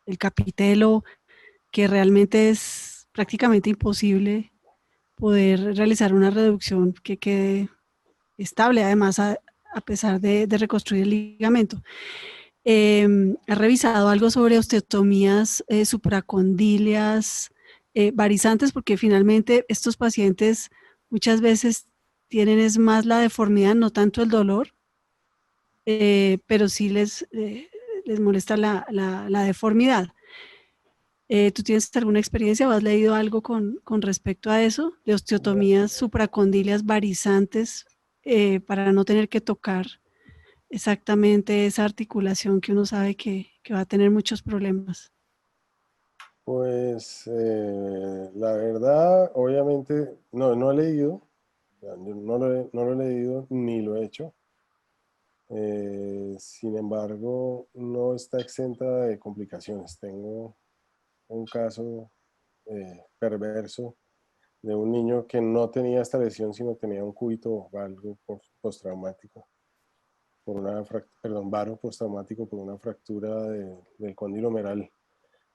el capitelo, que realmente es prácticamente imposible poder realizar una reducción que quede estable, además, a pesar de reconstruir el ligamento. ¿Ha revisado algo sobre osteotomías supracondilias, varizantes? Porque finalmente estos pacientes muchas veces tienen es más la deformidad, no tanto el dolor, pero sí les molesta la deformidad. ¿Tú tienes alguna experiencia o has leído algo con respecto a eso? De osteotomías supracondilias varizantes para no tener que tocar exactamente esa articulación que uno sabe que va a tener muchos problemas. Pues la verdad, obviamente, no he leído, no lo he leído ni lo he hecho. Sin embargo, no está exenta de complicaciones. Tengo un caso perverso de un niño que no tenía esta lesión, sino tenía un cúbito valgo postraumático, varo postraumático por una fractura del cóndilo humeral,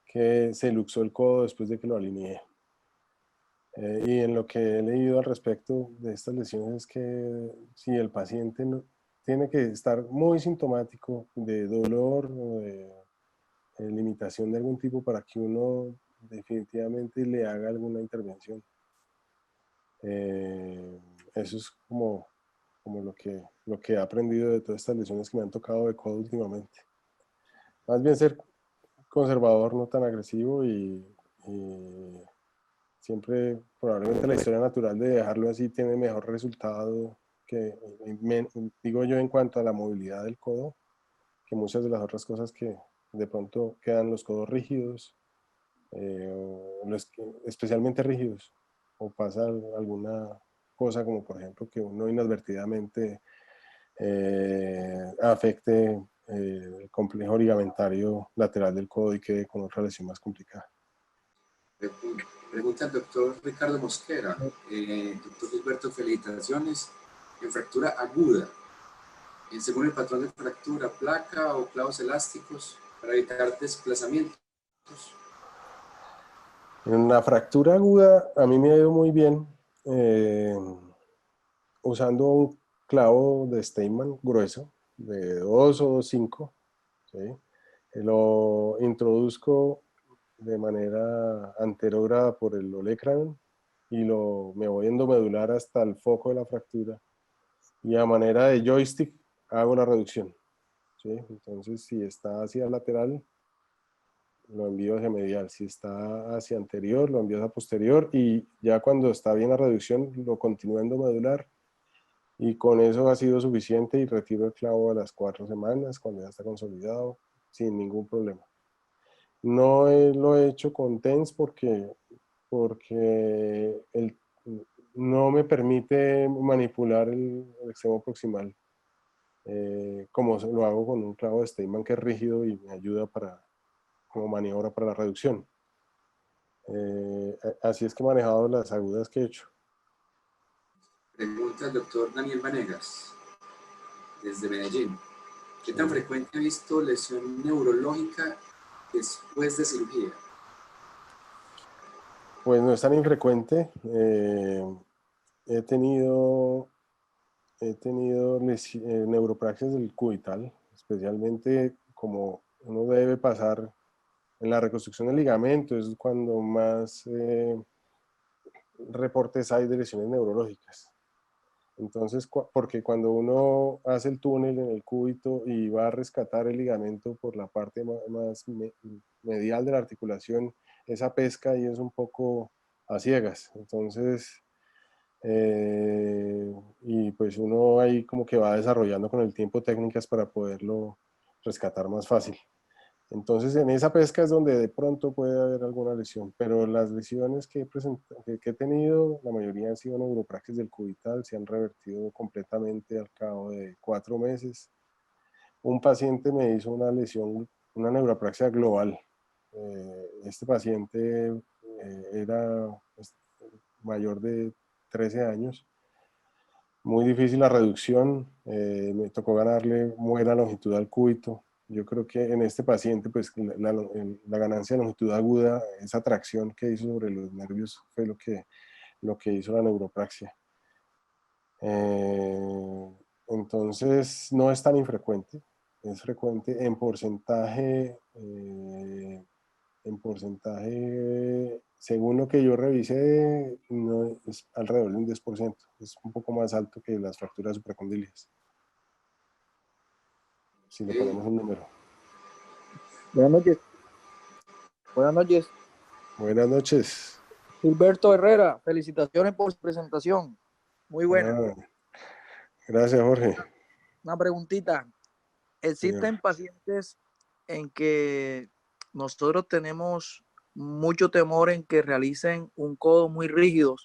que se luxó el codo después de que lo alineé. Y en lo que he leído al respecto de estas lesiones es que si el paciente tiene que estar muy sintomático de dolor o de limitación de algún tipo para que uno definitivamente le haga alguna intervención. Eso es como lo que he aprendido de todas estas lesiones que me han tocado de codo últimamente. Más bien ser conservador, no tan agresivo y siempre probablemente la historia natural de dejarlo así tiene mejor resultado que, digo yo, en cuanto a la movilidad del codo, que muchas de las otras cosas que de pronto quedan los codos rígidos, especialmente rígidos, o pasa cosa como por ejemplo que uno inadvertidamente afecte el complejo ligamentario lateral del codo y quede con otra lesión más complicada. Pregunta el doctor Ricardo Mosquera. Doctor Gilberto, felicitaciones. En fractura aguda, según el patrón de fractura, placa o clavos elásticos para evitar desplazamientos. En la fractura aguda a mí me ha ido muy bien usando un clavo de Steinmann grueso de 2 o 5, ¿sí? Lo introduzco de manera anterógrada por el olecranon y me voy endomedular hasta el foco de la fractura y a manera de joystick hago la reducción, ¿sí? Entonces si está hacia lateral lo envío hacia medial, si está hacia anterior lo envío hacia posterior y ya cuando está bien la reducción lo continúo endomedular y con eso ha sido suficiente y retiro el clavo a las 4 semanas cuando ya está consolidado sin ningún problema. No lo he hecho con TENS porque no me permite manipular el extremo proximal como lo hago con un clavo de Steinmann que es rígido y me ayuda como maniobra para la reducción. Así es que he manejado las agudas que he hecho. Pregunta el doctor Daniel Vanegas, desde Medellín. ¿Qué tan frecuente ha visto lesión neurológica después de cirugía? Pues no es tan infrecuente. He tenido neuropraxias del cubital, especialmente como uno debe pasar en la reconstrucción del ligamento, es cuando más reportes hay de lesiones neurológicas. Entonces, porque cuando uno hace el túnel en el cúbito y va a rescatar el ligamento por la parte más medial de la articulación, esa pesca y es un poco a ciegas. Entonces, y pues uno ahí como que va desarrollando con el tiempo técnicas para poderlo rescatar más fácil. Entonces en esa pesca es donde de pronto puede haber alguna lesión, pero las lesiones que he tenido, la mayoría han sido neuropraxias del cubital, se han revertido completamente al cabo de 4 meses. Un paciente me hizo una lesión, una neuropraxia global. Este paciente era mayor de 13 años. Muy difícil la reducción, me tocó ganarle buena longitud al cúbito. Yo creo que en este paciente, pues la ganancia de longitud aguda, esa tracción que hizo sobre los nervios fue lo que hizo la neuropraxia. Entonces, no es tan infrecuente, es frecuente en porcentaje, según lo que yo revisé, no, es alrededor de un 10%, es un poco más alto que las fracturas supracondílicas. Si le ponemos un número. Buenas noches. Buenas noches. Buenas noches. Gilberto Herrera, felicitaciones por su presentación. Muy buena. Gracias, Jorge. Una preguntita. ¿Existen pacientes en que nosotros tenemos mucho temor en que realicen un codo muy rígido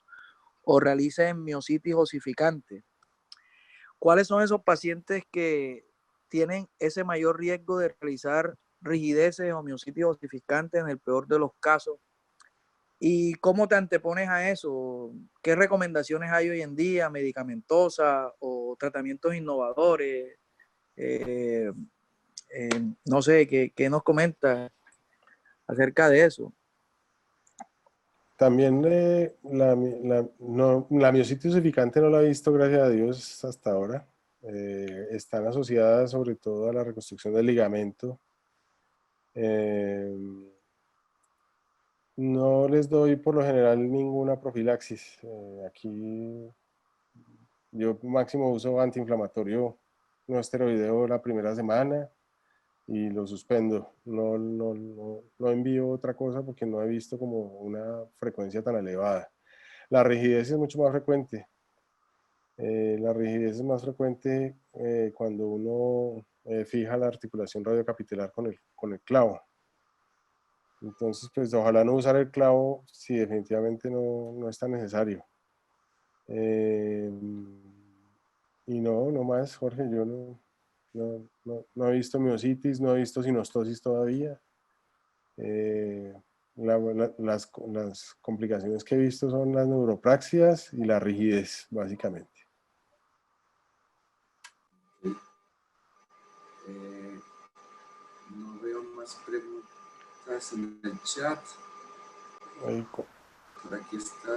o realicen miositis osificante? ¿Cuáles son esos pacientes que tienen ese mayor riesgo de realizar rigideces o miositis osificantes en el peor de los casos? ¿Y cómo te antepones a eso? ¿Qué recomendaciones hay hoy en día, medicamentosas o tratamientos innovadores? No sé, ¿qué nos comentas acerca de eso? También la miositis osificante no la he visto, gracias a Dios, hasta ahora. Están asociadas sobre todo a la reconstrucción del ligamento. No les doy por lo general ninguna profilaxis. Aquí yo máximo uso antiinflamatorio no esteroideo la primera semana y lo suspendo. No envío otra cosa porque no he visto como una frecuencia tan elevada. La rigidez es mucho más frecuente. La rigidez es más frecuente cuando uno fija la articulación radiocapitular con el clavo. Entonces, pues ojalá no usar el clavo si definitivamente no es tan necesario. Eh, y no más, Jorge, yo no he visto miositis, no he visto sinostosis todavía. Eh, las complicaciones que he visto son las neuropraxias y la rigidez, básicamente. No veo más preguntas en el chat. Por aquí está.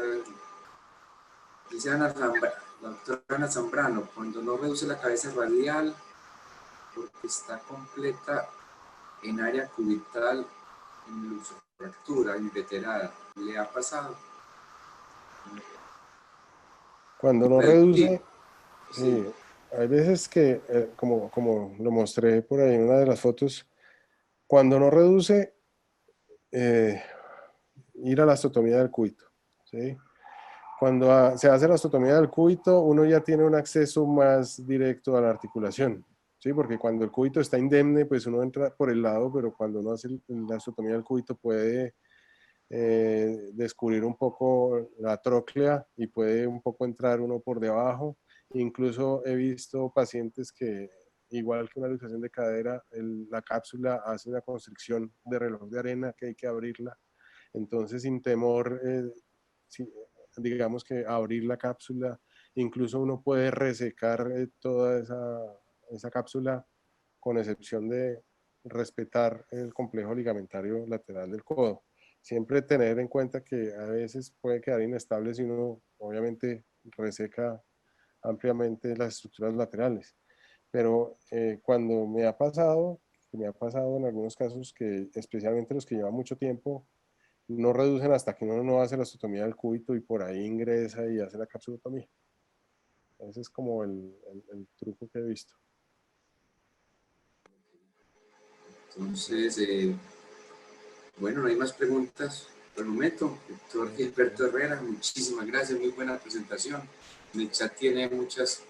Dice la doctora Ana Zambrano, cuando no reduce la cabeza radial porque está completa en área cubital, en luxofractura, inveterada, ¿le ha pasado? Cuando no reduce, Sí. hay veces que, como lo mostré por ahí en una de las fotos, cuando no reduce, ir a la osteotomía del cúbito, ¿sí? Cuando se hace la osteotomía del cúbito, uno ya tiene un acceso más directo a la articulación, ¿sí? Porque cuando el cúbito está indemne, pues uno entra por el lado, pero cuando uno hace la osteotomía del cúbito puede descubrir un poco la tróclea y puede un poco entrar uno por debajo. Incluso he visto pacientes que, igual que una luxación de cadera, la cápsula hace una constricción de reloj de arena que hay que abrirla. Entonces, sin temor, digamos que abrir la cápsula, incluso uno puede resecar toda esa cápsula, con excepción de respetar el complejo ligamentario lateral del codo. Siempre tener en cuenta que a veces puede quedar inestable si uno obviamente reseca ampliamente las estructuras laterales. Pero cuando me ha pasado en algunos casos que, especialmente los que llevan mucho tiempo, no reducen hasta que uno no hace la osteotomía del cúbito y por ahí ingresa y hace la capsulotomía. Ese es como el truco que he visto. Entonces, bueno, no hay más preguntas por el momento. Doctor Gilberto Herrera, muchísimas gracias, muy buena presentación. En el chat tiene muchas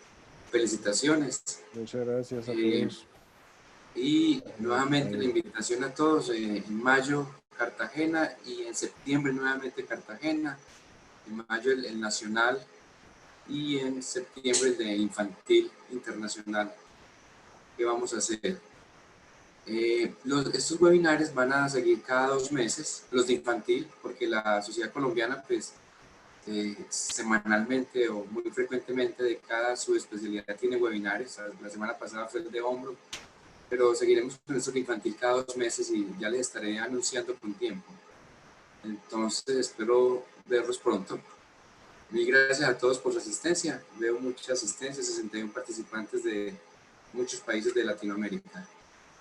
felicitaciones. Muchas gracias a todos. Y nuevamente la invitación a todos, en mayo Cartagena y en septiembre nuevamente Cartagena, en mayo el nacional y en septiembre el de infantil internacional que vamos a hacer. Estos webinars van a seguir cada 2 meses, los de infantil, porque la Sociedad Colombiana pues semanalmente o muy frecuentemente de cada subespecialidad tiene webinars. La semana pasada fue el de hombro, pero seguiremos con esto de infantil cada 2 meses y ya les estaré anunciando con tiempo. Entonces espero verlos pronto. Mil gracias a todos por su asistencia. Veo mucha asistencia, 61 participantes de muchos países de Latinoamérica.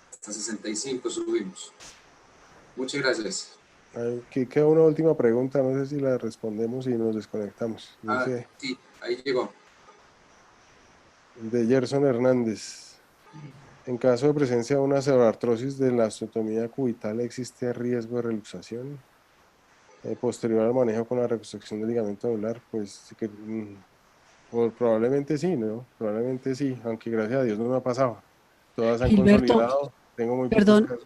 Hasta 65 subimos. Muchas gracias. Aquí queda una última pregunta, no sé si la respondemos y nos desconectamos. Dice, Sí, ahí llegó. de Gerson Hernández. En caso de presencia de una pseudoartrosis de la osteotomía cubital, ¿existe riesgo de reluxación? Posterior al manejo con la reconstrucción del ligamento anular, pues probablemente sí, ¿no? Probablemente sí, aunque gracias a Dios no me ha pasado. Todas han Gilberto, consolidado, tengo muy pocos perdón, casos.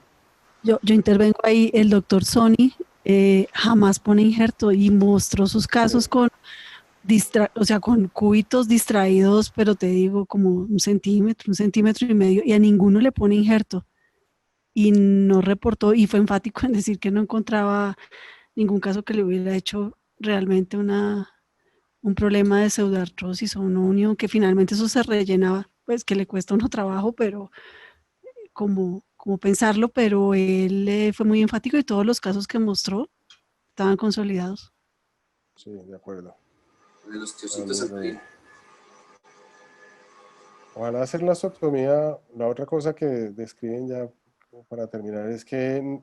yo intervengo ahí. El doctor Sony jamás pone injerto y mostró sus casos con o sea, con cúbitos distraídos, pero te digo como un centímetro y medio, y a ninguno le pone injerto. Y no reportó, y fue enfático en decir que no encontraba ningún caso que le hubiera hecho realmente un problema de pseudoartrosis o una unión, que finalmente eso se rellenaba, pues que le cuesta uno trabajo, pero como pensarlo, pero él fue muy enfático y todos los casos que mostró estaban consolidados. Sí, de acuerdo. De los teocitos anteriores. Ojalá hacer la osteotomía. La otra cosa que describen ya para terminar es que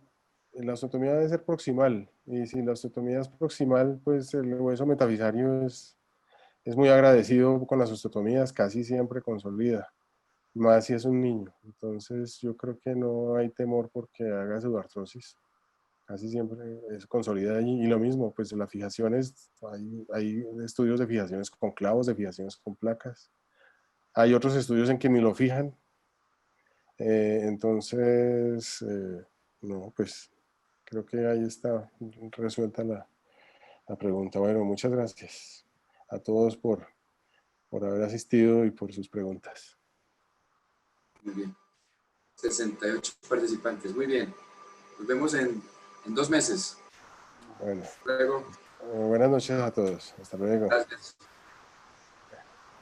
la osteotomía debe ser proximal, y si la osteotomía es proximal, pues el hueso metafisario es muy agradecido con las osteotomías, casi siempre consolida, más si es un niño. Entonces yo creo que no hay temor porque haga pseudoartrosis, casi siempre es consolida allí. Y lo mismo, pues las fijaciones, hay estudios de fijaciones con clavos, de fijaciones con placas. Hay otros estudios en que ni lo fijan. Entonces, no, pues creo que ahí está resuelta la pregunta. Bueno, muchas gracias. a todos por haber asistido y por sus preguntas. Muy bien. 68 participantes. Muy bien. Nos vemos en 2 meses. Bueno, Luego. buenas noches a todos. Hasta luego. Gracias.